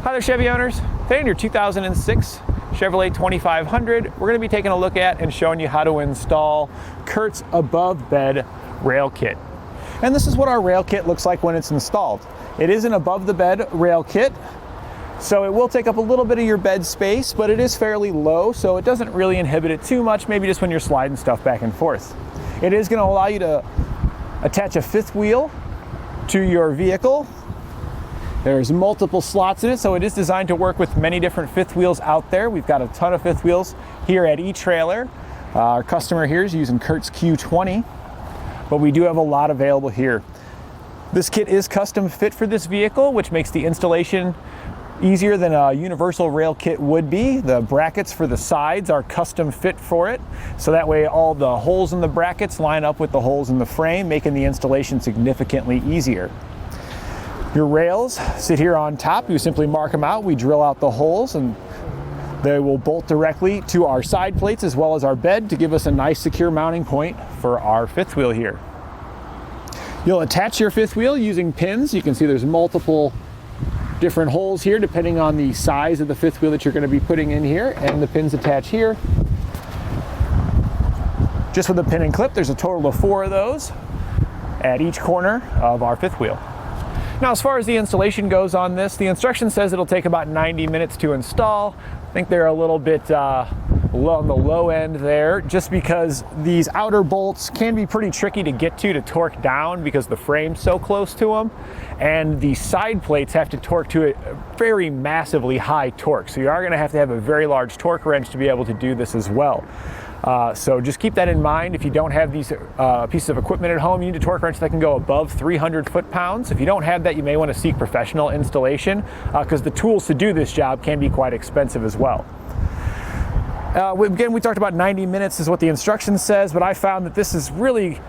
Hi there, Chevy owners. Today in your 2006 Chevrolet 2500, we're going to be taking a look at and showing you how to install Curt's above bed rail kit. And this is what our rail kit looks like when it's installed. It is an above the bed rail kit, so it will take up a little bit of your bed space, but it is fairly low, so it doesn't really inhibit it too much, maybe just when you're sliding stuff back and forth. It is going to allow you to attach a fifth wheel to your vehicle. There's multiple slots in it, so it is designed to work with many different fifth wheels out there. We've got a ton of fifth wheels here at eTrailer. Our customer here is using Curt's Q20, but we do have a lot available here. This kit is custom fit for this vehicle, which makes the installation easier than a universal rail kit would be. The brackets for the sides are custom fit for it, so that way all the holes in the brackets line up with the holes in the frame, making the installation significantly easier. Your rails sit here on top. You simply mark them out. We drill out the holes and they will bolt directly to our side plates as well as our bed to give us a nice secure mounting point for our fifth wheel here. You'll attach your fifth wheel using pins. You can see there's multiple different holes here depending on the size of the fifth wheel that you're going to be putting in here, and the pins attach here. Just with a pin and clip, there's a total of 4 of those at each corner of our fifth wheel. Now, as far as the installation goes on this, the instruction says it'll take about 90 minutes to install. I think they're a little bit on the low end there, just because these outer bolts can be pretty tricky to get to torque down because the frame's so close to them, and the side plates have to torque to a very massively high torque. So you are going to have a very large torque wrench to be able to do this as well. So just keep that in mind. If you don't have these pieces of equipment at home, you need a torque wrench that can go above 300 foot-pounds. If you don't have that, you may want to seek professional installation because the tools to do this job can be quite expensive as well. Again, we talked about 90 minutes is what the instruction says, but I found that this is really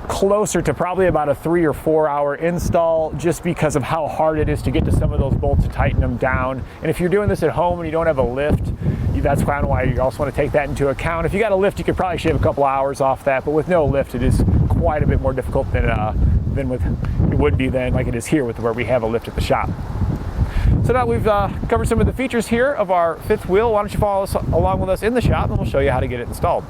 closer to probably about a 3 or 4 hour install just because of how hard it is to get to some of those bolts to tighten them down. And if you're doing this at home and you don't have a lift, that's kind of why you also want to take that into account. If you got a lift, you could probably shave a couple hours off that, but with no lift, it is quite a bit more difficult than it would be like it is here with where we have a lift at the shop. So now we've covered some of the features here of our fifth wheel. Why don't you follow us along with us in the shop and we'll show you how to get it installed.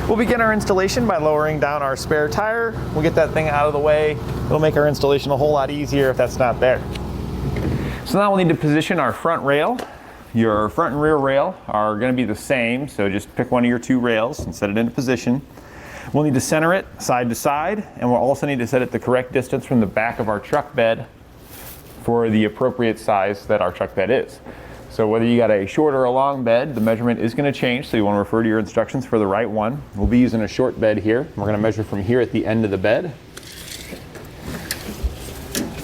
We'll begin our installation by lowering down our spare tire. We'll get that thing out of the way. It'll make our installation a whole lot easier if that's not there. So now we'll need to position our front rail. Your front and rear rail are going to be the same, so just pick one of your 2 rails and set it into position. We'll need to center it side to side, and we'll also need to set it the correct distance from the back of our truck bed for the appropriate size that our truck bed is. So whether you got a short or a long bed, the measurement is going to change, so you want to refer to your instructions for the right one. We'll be using a short bed here. We're going to measure from here at the end of the bed.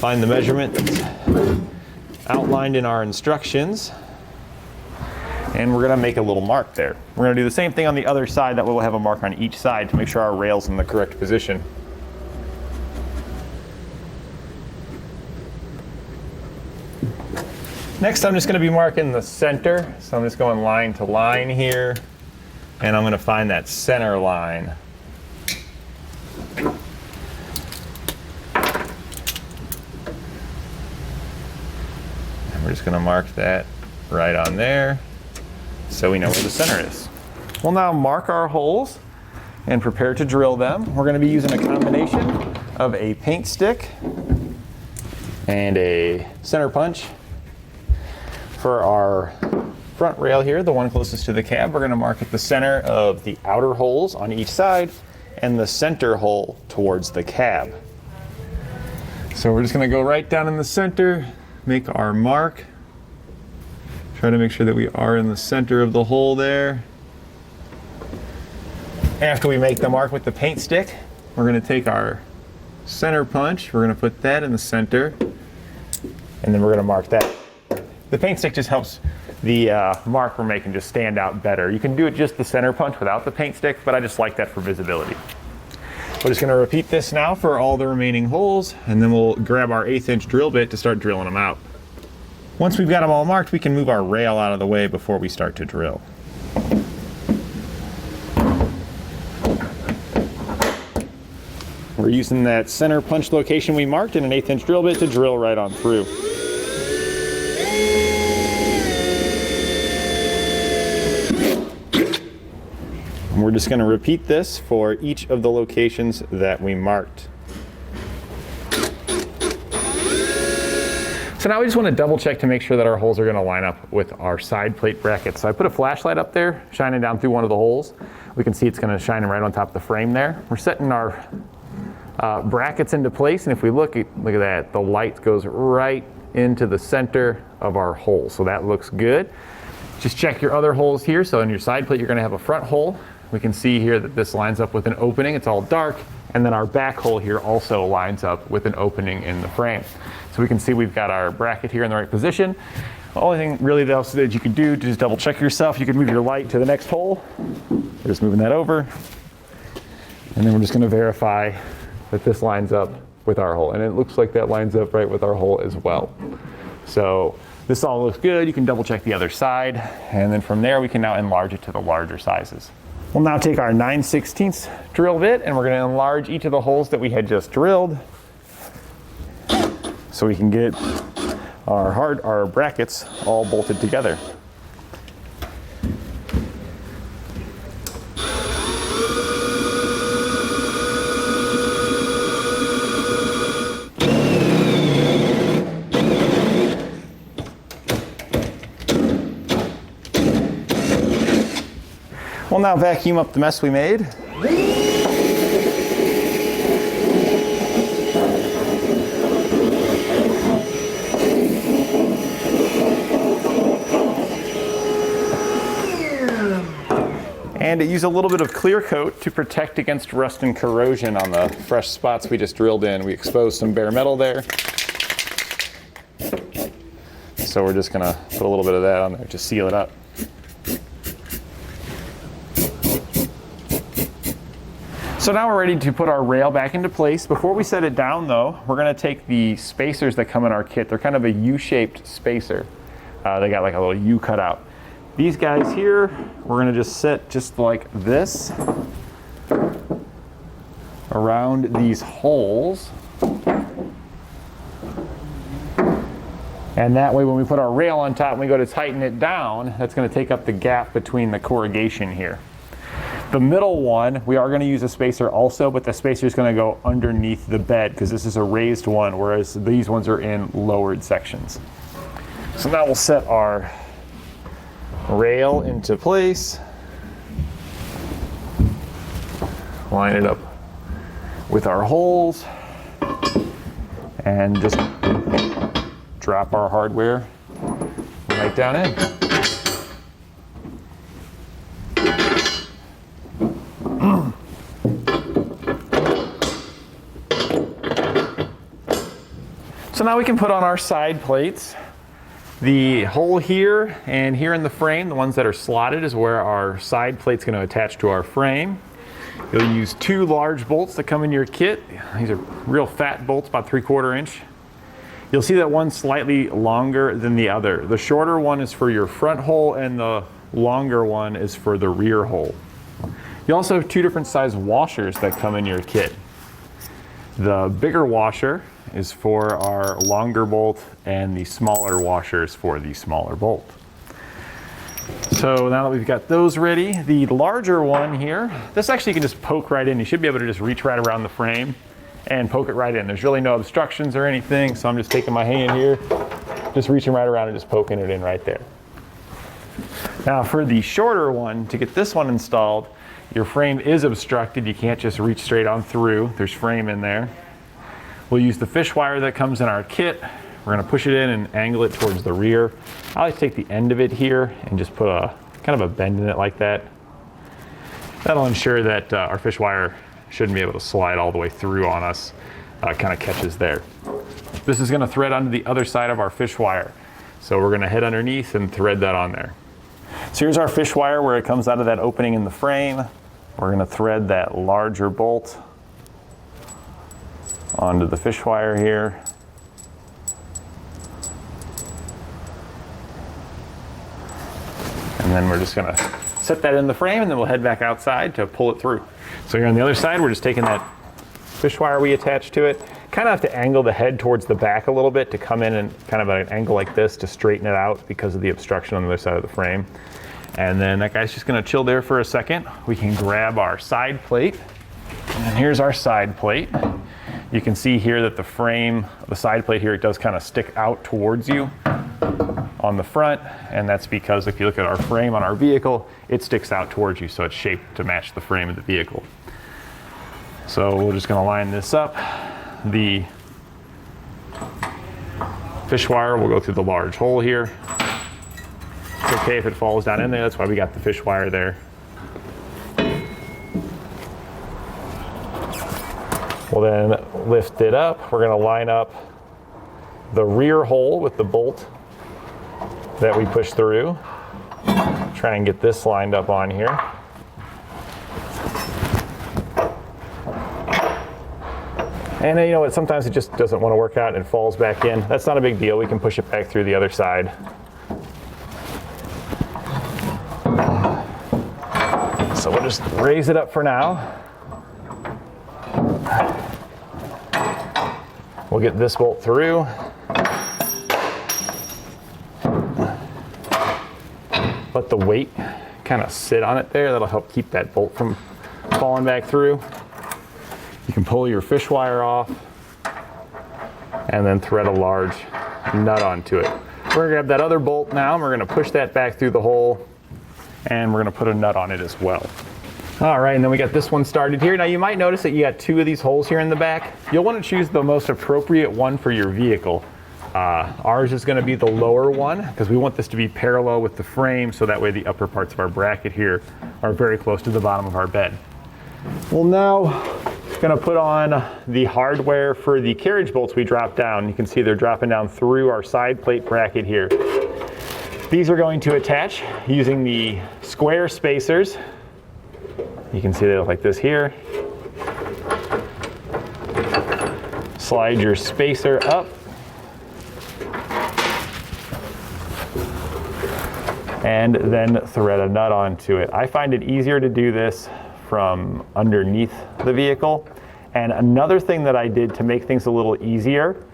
Find the measurement that's outlined in our instructions, and we're going to make a little mark there. We're going to do the same thing on the other side. That way we'll have a mark on each side to make sure our rail's in the correct position. Next, I'm just going to be marking the center. So I'm just going line to line here, and I'm going to find that center line. And we're just going to mark that right on there so we know where the center is. We'll now mark our holes and prepare to drill them. We're going to be using a combination of a paint stick and a center punch. For our front rail here, the one closest to the cab, we're going to mark at the center of the outer holes on each side and the center hole towards the cab. So we're just going to go right down in the center, make our mark. Try to make sure that we are in the center of the hole there. After we make the mark with the paint stick, we're going to take our center punch, we're going to put that in the center, and then we're going to mark that. The paint stick just helps the mark we're making just stand out better. You can do it just the center punch without the paint stick, but I just like that for visibility. We're just going to repeat this now for all the remaining holes, and then we'll grab our 1/8 inch drill bit to start drilling them out. Once we've got them all marked, we can move our rail out of the way before we start to drill. We're using that center punch location we marked and an 1/8 inch drill bit to drill right on through. We're just going to repeat this for each of the locations that we marked. So now we just want to double check to make sure that our holes are going to line up with our side plate brackets. So I put a flashlight up there, shining down through one of the holes. We can see it's going to shine right on top of the frame there. We're setting our brackets into place, and if we look at that, the light goes right into the center of our hole. So that looks good. Just check your other holes here. So in your side plate, you're going to have a front hole. We can see here that this lines up with an opening. It's all dark. And then our back hole here also lines up with an opening in the frame. So we can see we've got our bracket here in the right position. The only thing really else that you can do to just double check yourself, you can move your light to the next hole. We're just moving that over. And then we're just going to verify that this lines up with our hole. And it looks like that lines up right with our hole as well. So this all looks good. You can double check the other side. And then from there, we can now enlarge it to the larger sizes. We'll now take our 9/16 drill bit and we're going to enlarge each of the holes that we had just drilled so we can get our brackets all bolted together. We'll now vacuum up the mess we made. And it used a little bit of clear coat to protect against rust and corrosion on the fresh spots we just drilled in. We exposed some bare metal there. So we're just gonna put a little bit of that on there to seal it up. So now we're ready to put our rail back into place. Before we set it down though, we're gonna take the spacers that come in our kit. They're kind of a U-shaped spacer. They got like a little U cut out. These guys here, we're gonna just set just like this around these holes. And that way when we put our rail on top and we go to tighten it down, that's gonna take up the gap between the corrugation here. The middle one, we are going to use a spacer also, but the spacer is going to go underneath the bed because this is a raised one, whereas these ones are in lowered sections. So now we'll set our rail into place, line it up with our holes, and just drop our hardware right down in. So now we can put on our side plates. The hole here and here in the frame, the ones that are slotted, is where our side plate's going to attach to our frame. You'll use 2 large bolts that come in your kit. These are real fat bolts, about 3/4 inch. You'll see that one's slightly longer than the other. The shorter one is for your front hole and the longer one is for the rear hole. You also have 2 different size washers that come in your kit. The bigger washer is for our longer bolt and the smaller washer is for the smaller bolt. So now that we've got those ready, the larger one here, this actually you can just poke right in. You should be able to just reach right around the frame and poke it right in. There's really no obstructions or anything, so I'm just taking my hand here, just reaching right around and just poking it in right there. Now for the shorter one, to get this one installed, your frame is obstructed. You can't just reach straight on through. There's frame in there. We'll use the fish wire that comes in our kit. We're gonna push it in and angle it towards the rear. I like to take the end of it here and just put a kind of a bend in it like that. That'll ensure that our fish wire shouldn't be able to slide all the way through on us. Kind of catches there. This is gonna thread onto the other side of our fish wire. So we're gonna head underneath and thread that on there. So here's our fish wire where it comes out of that opening in the frame. We're gonna thread that larger bolt onto the fish wire here. And then we're just gonna set that in the frame and then we'll head back outside to pull it through. So here on the other side, we're just taking that fish wire we attached to it. Kind of have to angle the head towards the back a little bit to come in and kind of at an angle like this to straighten it out because of the obstruction on the other side of the frame. And then that guy's just gonna chill there for a second. We can grab our side plate. And here's our side plate. You can see here that the frame, the side plate here, it does kind of stick out towards you on the front. And that's because if you look at our frame on our vehicle, it sticks out towards you. So it's shaped to match the frame of the vehicle. So we're just gonna line this up. The fish wire will go through the large hole here. It's okay if it falls down in there, that's why we got the fish wire there. We'll then lift it up. We're gonna line up the rear hole with the bolt that we push through. Try and get this lined up on here. And you know what, sometimes it just doesn't want to work out and it falls back in. That's not a big deal, we can push it back through the other side. So we'll just raise it up for now. We'll get this bolt through. Let the weight kind of sit on it there. That'll help keep that bolt from falling back through. You can pull your fish wire off and then thread a large nut onto it. We're gonna grab that other bolt now and we're gonna push that back through the hole and we're gonna put a nut on it as well. All right, and then we got this one started here. Now you might notice that you got two of these holes here in the back. You'll want to choose the most appropriate one for your vehicle. Ours is gonna be the lower one because we want this to be parallel with the frame so that way the upper parts of our bracket here are very close to the bottom of our bed. Well, now gonna put on the hardware for the carriage bolts we dropped down. You can see they're dropping down through our side plate bracket here. These are going to attach using the square spacers. You can see they look like this here. Slide your spacer up. And then thread a nut onto it. I find it easier to do this from underneath the vehicle. And another thing that I did to make things a little easier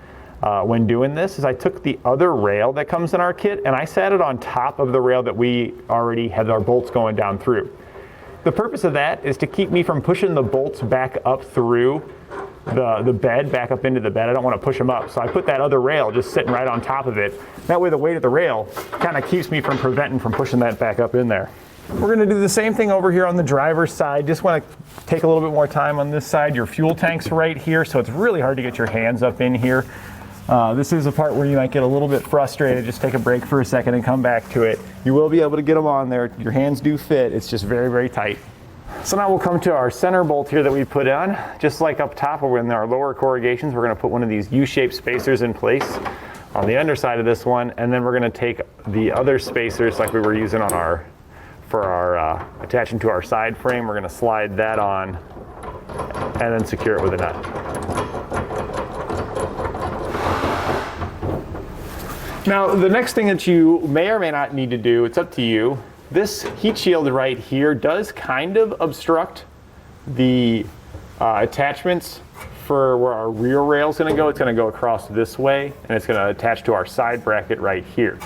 when doing this is I took the other rail that comes in our kit and I sat it on top of the rail that we already had our bolts going down through. The purpose of that is to keep me from pushing the bolts back up through the bed, back up into the bed. I don't want to push them up. So I put that other rail just sitting right on top of it. That way the weight of the rail kind of keeps me from preventing from pushing that back up in there. We're gonna do the same thing over here on the driver's side. Just wanna take a little bit more time on this side. Your fuel tank's right here, so it's really hard to get your hands up in here. This is a part where you might get a little bit frustrated. Just take a break for a second and come back to it. You will be able to get them on there. Your hands do fit. It's just very, very tight. So now we'll come to our center bolt here that we put on. Just like up top or in our lower corrugations, we're gonna put one of these U-shaped spacers in place on the underside of this one, and then we're gonna take the other spacers like we were using on for our attaching to our side frame. We're gonna slide that on and then secure it with a nut. Now, the next thing that you may or may not need to do, it's up to you. This heat shield right here does kind of obstruct the attachments for where our rear rail is going to go. It's going to go across this way and it's going to attach to our side bracket right here.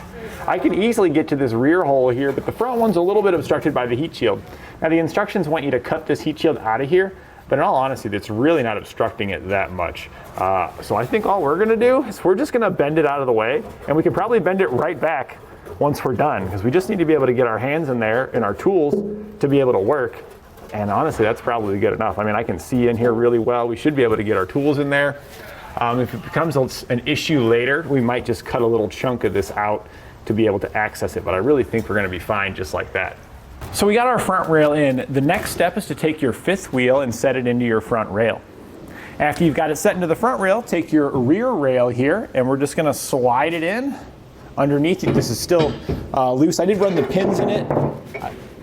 I can easily get to this rear hole here, but the front one's a little bit obstructed by the heat shield. Now the instructions want you to cut this heat shield out of here, but in all honesty, it's really not obstructing it that much. So I think all we're gonna do is we're just gonna bend it out of the way, and we can probably bend it right back once we're done, because we just need to be able to get our hands in there and our tools to be able to work. And honestly, that's probably good enough. I mean, I can see in here really well. We should be able to get our tools in there. If it becomes an issue later, we might just cut a little chunk of this out to be able to access it, but I really think we're gonna be fine just like that. So we got our front rail in. The next step is to take your fifth wheel and set it into your front rail. After you've got it set into the front rail, take your rear rail here, and we're just gonna slide it in underneath it. This is still loose. I did run the pins in it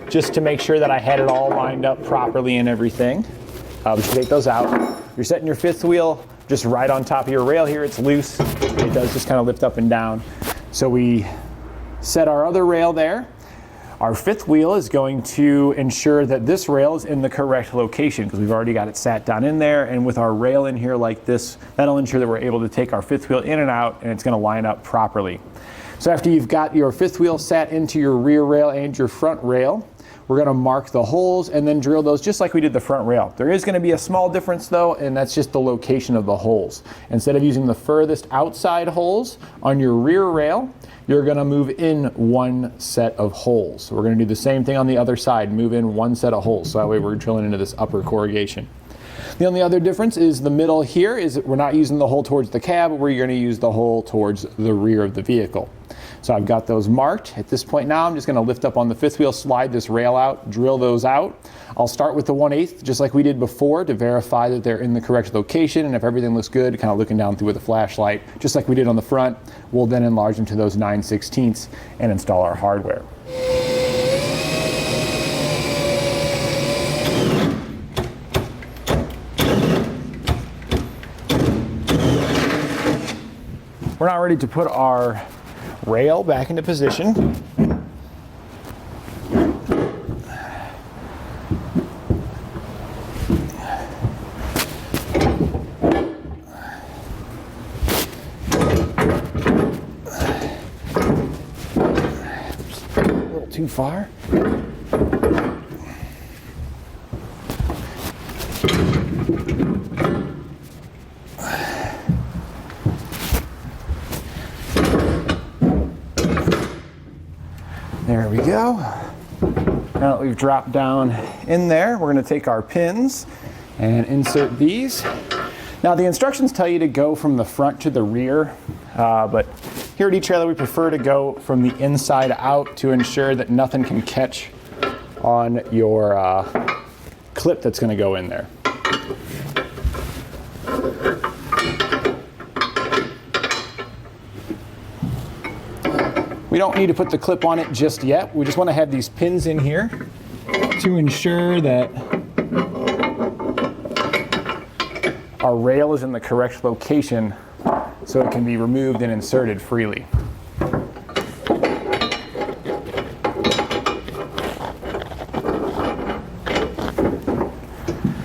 just to make sure that I had it all lined up properly and everything. But you take those out. You're setting your fifth wheel just right on top of your rail here. It's loose. It does just kind of lift up and down. So we set our other rail there. Our fifth wheel is going to ensure that this rail is in the correct location because we've already got it sat down in there, and with our rail in here like this, that'll ensure that we're able to take our fifth wheel in and out and it's going to line up properly. So after you've got your fifth wheel sat into your rear rail and your front rail, we're going to mark the holes and then drill those just like we did the front rail. There is going to be a small difference though, and that's just the location of the holes. Instead of using the furthest outside holes on your rear rail, you're going to move in one set of holes. So we're going to do the same thing on the other side, move in one set of holes. So that way we're drilling into this upper corrugation. The only other difference is the middle here is we're not using the hole towards the cab, we're going to use the hole towards the rear of the vehicle. So I've got those marked. At this point now, I'm just going to lift up on the fifth wheel, slide this rail out, drill those out. I'll start with the 1/8, just like we did before, to verify that they're in the correct location, and if everything looks good, kind of looking down through with a flashlight, just like we did on the front, we'll then enlarge them to those 9/16 and install our hardware. We're now ready to put our rail back into position. A little too far. There we go. Now that we've dropped down in there, we're going to take our pins and insert these. Now the instructions tell you to go from the front to the rear, but here at eTrailer we prefer to go from the inside out to ensure that nothing can catch on your clip that's going to go in there. We don't need to put the clip on it just yet. We just want to have these pins in here to ensure that our rail is in the correct location so it can be removed and inserted freely.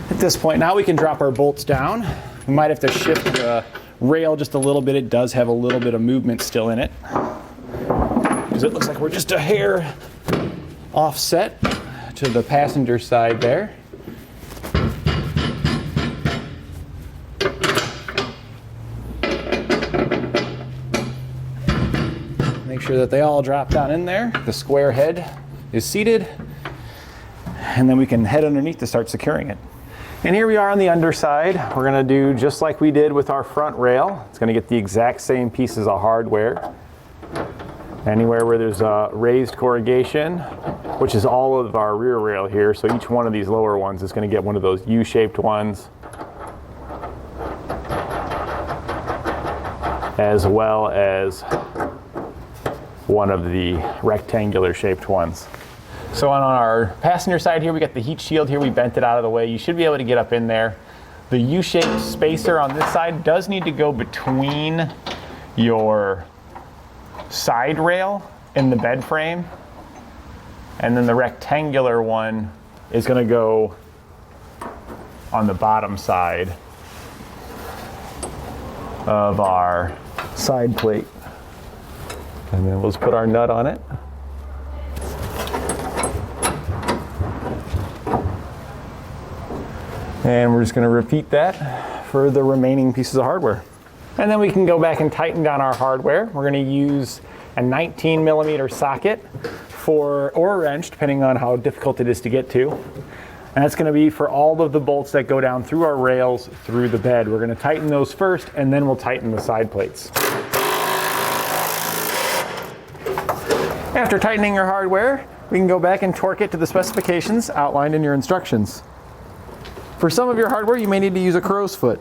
At this point now we can drop our bolts down. We might have to shift the rail just a little bit. It does have a little bit of movement still in it, because it looks like we're just a hair offset to the passenger side there. Make sure that they all drop down in there. The square head is seated, and then we can head underneath to start securing it. And here we are on the underside. We're going to do just like we did with our front rail. It's going to get the exact same pieces of hardware. Anywhere where there's a raised corrugation, which is all of our rear rail here, so each one of these lower ones is going to get one of those U-shaped ones, as well as one of the rectangular shaped ones. So on our passenger side here, we got the heat shield here. We bent it out of the way. You should be able to get up in there. The U-shaped spacer on this side does need to go between your side rail and the bed frame, and then the rectangular one is going to go on the bottom side of our side plate. And then we'll just put our nut on it. And we're just going to repeat that for the remaining pieces of hardware. And then we can go back and tighten down our hardware. We're going to use a 19mm socket or a wrench, depending on how difficult it is to get to. And that's going to be for all of the bolts that go down through our rails through the bed. We're going to tighten those first, and then we'll tighten the side plates. After tightening your hardware, we can go back and torque it to the specifications outlined in your instructions. For some of your hardware, you may need to use a crow's foot.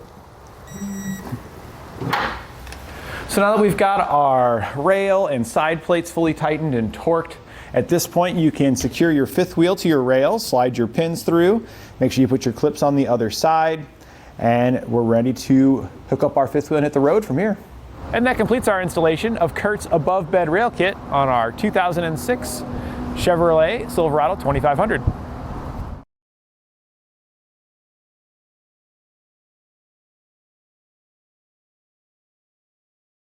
So now that we've got our rail and side plates fully tightened and torqued, at this point you can secure your fifth wheel to your rail, slide your pins through, make sure you put your clips on the other side, and we're ready to hook up our fifth wheel and hit the road from here. And that completes our installation of Curt's above bed rail kit on our 2006 Chevrolet Silverado 2500.